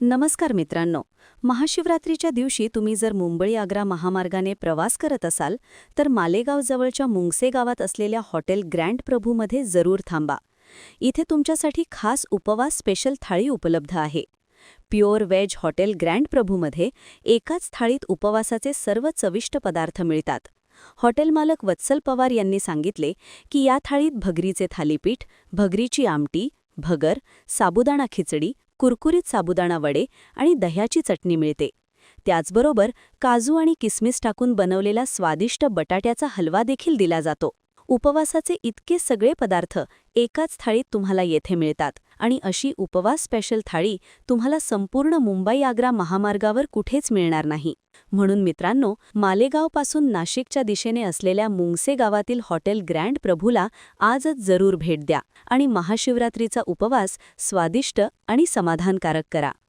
नमस्कार मित्रांनो. महाशिवरात्रीच्या दिवशी तुम्ही जर मुंबई-आग्रा महामार्गाने प्रवास करत असाल तर मालेगाव जवळच्या मुंगसे गावात असलेल्या हॉटेल ग्रँड प्रभूमध्ये जरूर थांबा. इथे तुमच्यासाठी खास उपवास स्पेशल थाळी उपलब्ध आहे. प्युअर व्हेज हॉटेल ग्रँड प्रभूमध्ये एकाच थाळीत उपवासाचे सर्व चविष्ट पदार्थ मिळतात. हॉटेल मालक वत्सल पवार यांनी सांगितले की या थाळीत भगरीचे थालीपीठ, भगरीची आमटी, भगर, साबुदाणा खिचडी, कुरकुरीत साबुदाणा वडे आणि दह्याची चटणी मिळते. त्याचबरोबर काजू आणि किसमिस टाकून बनवलेला स्वादिष्ट बटाट्याचा हलवा देखील दिला जातो. उपवासाचे इतके सगळे पदार्थ एकाच थाळीत तुम्हाला येथे मिळतात आणि अशी उपवास स्पेशल थाळी तुम्हाला संपूर्ण मुंबई-आग्रा महामार्गावर कुठेच मिळणार नाही. म्हणून मित्रांनो, मालेगावपासून नाशिकच्या दिशेने असलेल्या मुंगसे गावातील हॉटेल ग्रँड प्रभूला आजच जरूर भेट द्या आणि महाशिवरात्रीचा उपवास स्वादिष्ट आणि समाधानकारक करा.